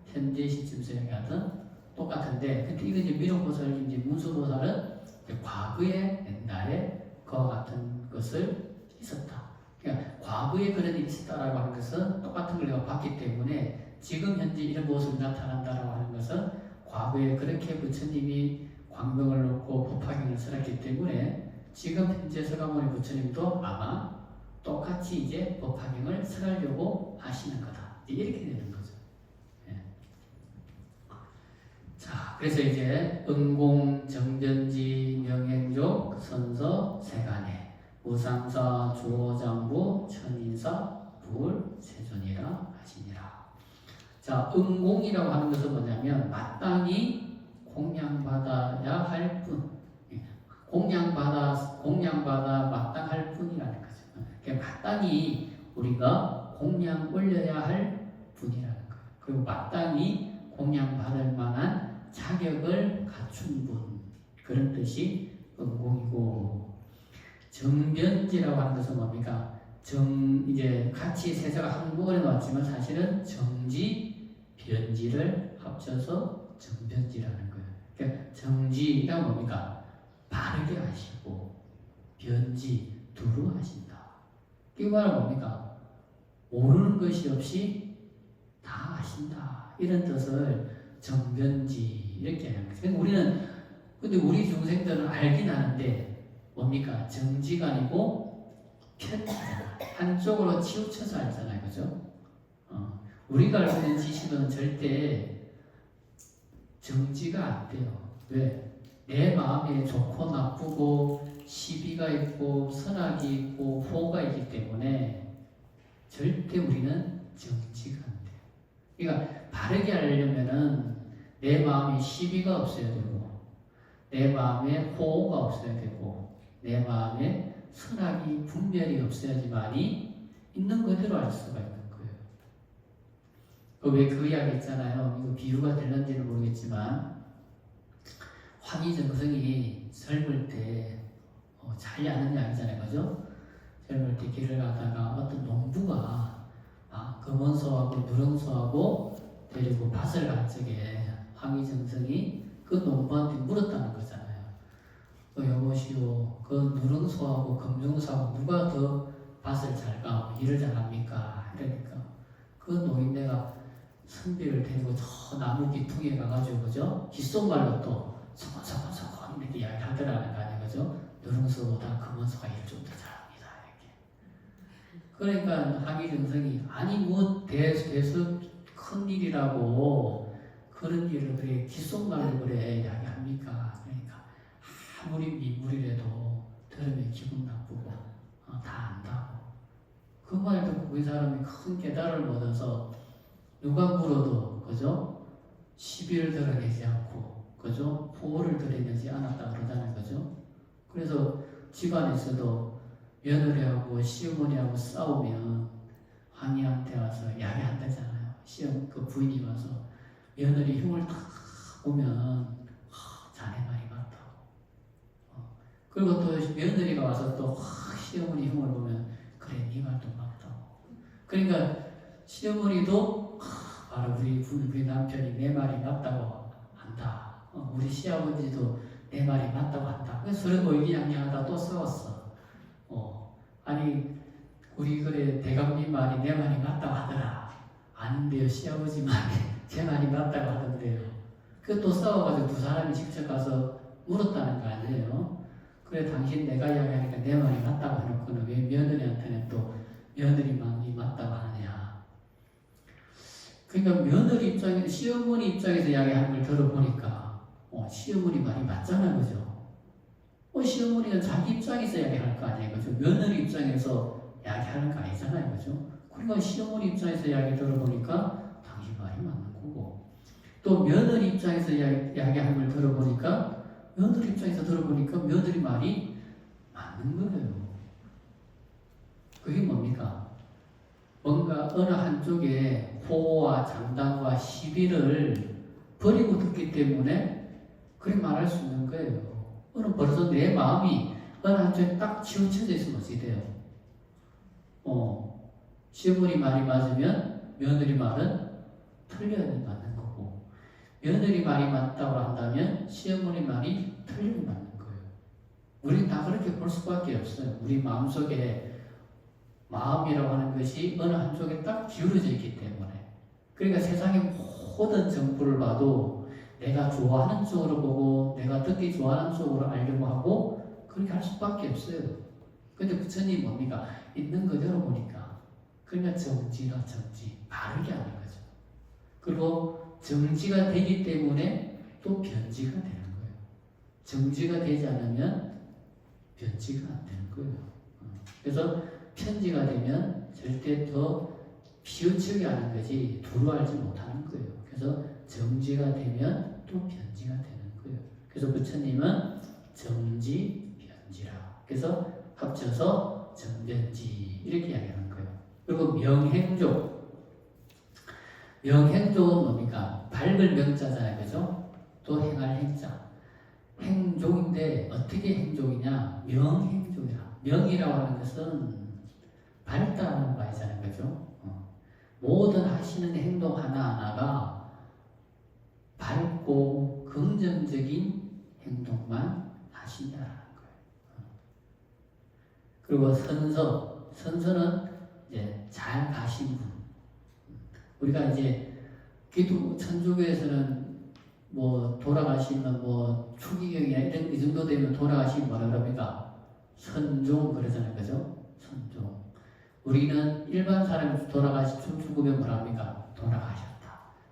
현재 시점에서 이야기하든 똑같은데, 근데 이거 이제 미륵보살인지 문수보살은 과거에 옛날에 그와 같은 것을 있었다. 그러니까 과거에 그런 일이 있었다라고 하는 것은 똑같은 걸 내가 봤기 때문에 지금 현재 이런 모습이 나타난다라고 하는 것은 과거에 그렇게 부처님이 광명을 놓고 법화경을 설했기 때문에 지금 현재 서가모니 부처님도 아마 똑같이 이제 법화경을 설하려고 하시는 거다. 이렇게 되는 거죠. 자, 그래서 이제 응공, 정변지, 명행족, 선서, 세간에 무상사, 주어장부, 천인사, 불, 세존이라 하시니라. 자, 응공이라고 하는 것은 뭐냐면 마땅히 공양받아야 할 뿐, 공양받아 마땅할 뿐이라는 거죠. 그러니까 마땅히 우리가 공양 올려야 할 뿐이라는 거예요. 그리고 마땅히 공양받을 만한 자격을 갖춘 분, 그런 뜻이 응공이고, 정변지라고 하는 것은 뭡니까? 이제 같이 세자가 한국어에 나왔지만 사실은 정지, 변지를 합쳐서 정변지라는 거예요. 그러니까 정지가 뭡니까? 바르게 하시고, 변지, 두루 하신다. 이 말은 뭡니까? 모르는 것이 없이 다 하신다. 이런 뜻을 정변지 이렇게 하는 거죠. 근데 우리 중생들은 알긴 하는데 뭡니까? 정지가 아니고 편지잖아. 한쪽으로 치우쳐서 알잖아요, 그죠? 우리가 알고 있는 지식은 절대 정지가 안 돼요. 왜? 내 마음에 좋고 나쁘고 시비가 있고 선악이 있고 호가 있기 때문에 절대 우리는 정지가 안 돼요. 그러니까 바르게 하려면은 내 마음에 시비가 없어야 되고 내 마음에 호가 없어야 되고 내 마음에 선악이 분별이 없어야지만이 있는 그대로 알 수가 있는 거예요. 왜 그 이야기 있잖아요. 이거 비유가 될는지는 모르겠지만 황희정성이 젊을 때 잘 아는 이야기잖아요, 그죠? 젊을 때 길을 가다가 어떤 농부가 금원소하고 누렁소하고 데리고 밭을 갈 적에 황희정성이 그 농부한테 물었다는 거잖아요. 여보시오, 그 누렁소하고 금중소하고 누가 더 밭을 잘 가고 일을 잘합니까? 이러니까 그 노인네가 선비를 데리고 저 나무 뒤통에 가가지고 그죠? 귓속말로 또 소곤소곤소곤 이렇게 이야기를 하더라는 거 아니에요, 그죠? 누렁소보다 금원소가 일을 좀 더 잘합니다. 이렇게. 그러니까 황희정성이 아니 뭐 대수 큰 일이라고 그런 일을 그래 귓속말로 그래 이야기합니까? 그러니까 아무리 미물이라도 들으면 기분 나쁘고 다 안다고. 그 말 듣고 그 사람이 큰 깨달음을 얻어서 누가 물어도 그죠? 시비를 드러내지 않고 그죠? 포호를 드러내지 않았다 그러잖아요, 그죠? 그래서 집안에서도 며느리하고 시어머니하고 싸우면 황희한테 와서 이야기한다잖아요. 그 부인이 와서 며느리 흉을 탁 보면 자네 말이 맞다고. 그리고 또 며느리가 와서 또 시어머니 흉을 보면 그래 네 말도 맞다고. 그러니까 시어머니도 바로 우리 남편이 내 말이 맞다고 한다. 우리 시아버지도 내 말이 맞다고 한다. 그래서 서로 의기양양하다 또 싸웠어. 아니 우리 그래 대감님 말이 내 말이 맞다고 하더라. 아닌데요, 시아버지 말이 제 말이 맞다고 하던데요. 그 또 싸워가지고 두 사람이 직접 가서 물었다는 거 아니에요. 그래 당신 내가 이야기하니까 내 말이 맞다고 해놓고는 왜 며느리한테는 또 며느리 말이 맞다고 하느냐. 그러니까 며느리 입장에서 시어머니 입장에서 이야기하는 걸 들어보니까 시어머니 말이 맞잖아요, 그죠? 시어머니는 자기 입장에서 이야기할 거 아니에요, 그죠? 며느리 입장에서 이야기하는 거 아니잖아요, 그죠? 그러니까 시어머니 입장에서 이야기 들어보니까 당신 말이 맞는 거고, 또 며느리 입장에서 이야기하는 걸 들어보니까 며느리 입장에서 들어보니까 며느리 말이 맞는 거예요. 그게 뭡니까? 뭔가 어느 한쪽에 호와 장단과 시비를 버리고 듣기 때문에 그렇게 말할 수 있는 거예요. 벌써 내 마음이 어느 한쪽에 딱 치우쳐져 있으면 어찌 돼요? 시어머니 말이 맞으면 며느리 말은 틀려야 맞는 거고, 며느리 말이 맞다고 한다면 시어머니 말이 틀리면 맞는 거예요. 우리는 다 그렇게 볼 수밖에 없어요. 우리 마음속에 마음이라고 하는 것이 어느 한쪽에 딱 기울어져 있기 때문에. 그러니까 세상의 모든 정보를 봐도 내가 좋아하는 쪽으로 보고 내가 듣기 좋아하는 쪽으로 알려고 하고 그렇게 할 수밖에 없어요. 근데 부처님이 뭡니까? 있는 그대로 보니까. 그러니까 정지라 정지. 바르게 하는 거죠. 그리고 정지가 되기 때문에 또 변지가 되는 거예요. 정지가 되지 않으면 변지가 안 되는 거예요. 그래서 편지가 되면 절대 더 피우치게 하는 거지 두루 알지 못하는 거예요. 그래서 정지가 되면 또 변지가 되는 거예요. 그래서 부처님은 정지, 변지라. 그래서 합쳐서 정변지 이렇게 이야기하는 거예요. 그리고 명행족. 명행족은 뭡니까? 밝을 명자잖아요, 그죠? 또 행할 행자. 행족인데 어떻게 행족이냐? 명행족이라. 명이라고 하는 것은 밝다는 말이잖아요, 그죠? 모든 하시는 행동 하나하나가 밝고 긍정적인 행동만 하신다라는 거예요. 그리고 선서, 선서는 이제 잘 가신 분. 우리가 이제 기도 천주교에서는 뭐 돌아가시면 뭐 추기경이나 이런 이 정도 되면 돌아가시면 뭐라 그럽니까? 선종 그러잖아요, 그죠? 선종. 우리는 일반 사람이 죽으면 뭐라 합니까? 돌아가셨다.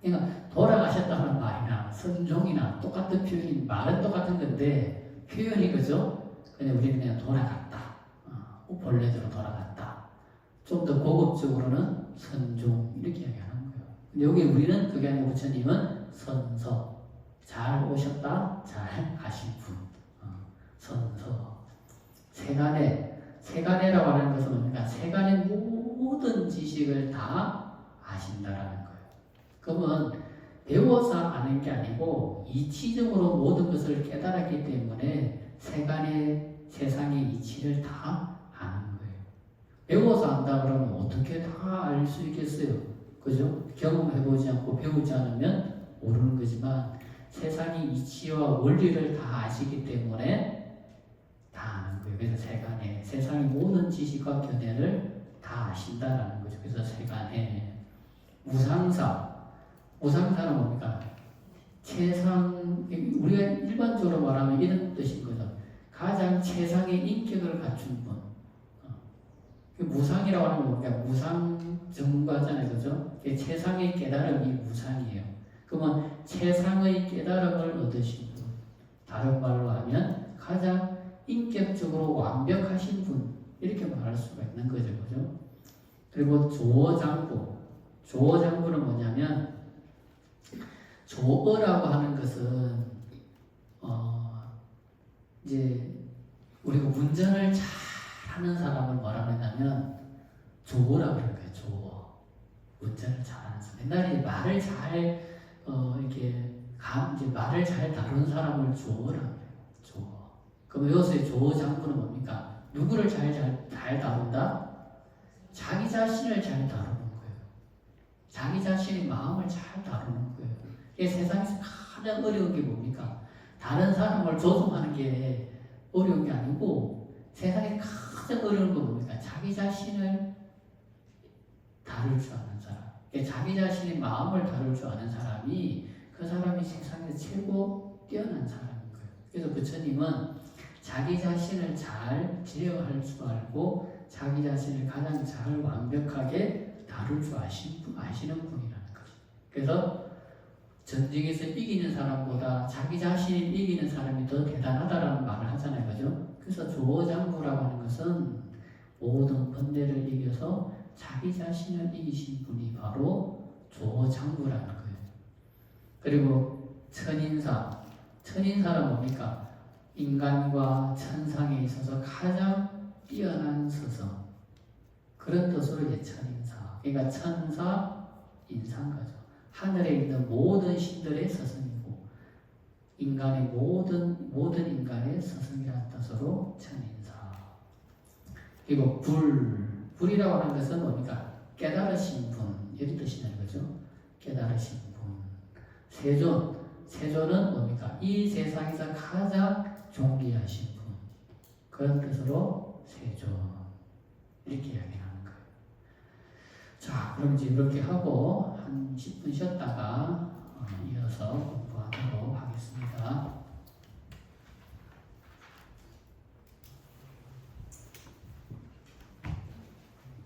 그러니까 돌아가셨다는 말이나 선종이나 똑같은 표현이 말은 똑같은 건데 표현이 그죠? 근데 우리는 그냥 돌아갔다. 본래대로 돌아갔다. 좀 더 고급적으로는 선종 이렇게 이야기하는 거예요. 근데 여기 우리는 그게 아니고 부처님은 선서. 잘 오셨다. 잘 가신 분. 선서. 세간에라고 하는 것은 뭡니까? 세간의 모든 지식을 다 아신다라는 거예요. 그러면 배워서 아는 게 아니고 이치적으로 모든 것을 깨달았기 때문에 세상의 이치를 다 아는 거예요. 배워서 안다 그러면 어떻게 다 알 수 있겠어요? 그죠? 경험해보지 않고 배우지 않으면 모르는 거지만 세상의 이치와 원리를 다 아시기 때문에 다 아는 거예요. 그래서 세간에 세상의 모든 지식과 견해를 다 아신다라는 거죠. 그래서 세간에 무상사는 뭡니까? 최상, 우리가 일반적으로 말하면 이런 뜻인 거죠. 가장 최상의 인격을 갖춘 분. 무상이라고 하는 건 뭡니까? 무상 전문가잖아요. 그죠? 최상의 깨달음이 무상이에요. 그러면 최상의 깨달음을 얻으신 분. 다른 말로 하면 가장 인격적으로 완벽하신 분. 이렇게 말할 수가 있는 거죠. 그죠? 그리고 조어장부. 조어장부는 뭐냐면 조어라고 하는 것은 이제 우리가 운전을 잘 하는 사람을 뭐라 그러냐면 조어라고 그럴 거예요. 조어. 운전을 잘하는 사람. 옛날에 말을 잘 이제 말을 잘 다루는 사람을 조어라고 해요. 조어. 그럼 여기서의 조어장부는 뭡니까? 누구를 잘 다룬다? 자기 자신을 잘 다루는 거예요. 자기 자신의 마음을 잘 다루는 거예요. 이게 세상에서 가장 어려운 게 뭡니까? 다른 사람을 조종하는 게 어려운 게 아니고 세상에 가장 어려운 건 뭡니까? 자기 자신을 다룰 줄 아는 사람. 자기 자신의 마음을 다룰 줄 아는 사람이 그 사람이 세상에서 최고 뛰어난 사람인 거예요. 그래서 부처님은 자기 자신을 잘 제어할 줄 알고 자기 자신을 가장 잘 완벽하게 다룰 줄 아시는 분이라는 거죠. 그래서 전쟁에서 이기는 사람보다 자기 자신을 이기는 사람이 더 대단하다라는 말을 하잖아요. 그죠? 그래서 조어장부라고 하는 것은 모든 번뇌를 이겨서 자기 자신을 이기신 분이 바로 조어장부라는 거예요. 그리고 천인사는 뭡니까? 인간과 천상에 있어서 가장 뛰어난 서서 그런 뜻으로 이제 천인사. 그러니까 천사, 인상가죠. 하늘에 있는 모든 신들의 스승이고 인간의 모든 인간의 스승이라는 뜻으로 천인사. 그리고 불이라고 하는 것은 뭡니까? 깨달으신 분 이런 뜻이라는 거죠. 깨달으신 분. 세존은 뭡니까? 이 세상에서 가장 존귀하신 분. 그런 뜻으로 세존 이렇게 이야기하는 거예요. 자, 그럼 이제 이렇게 하고 한 10분 쉬었다가 이어서 공부하도록 하겠습니다.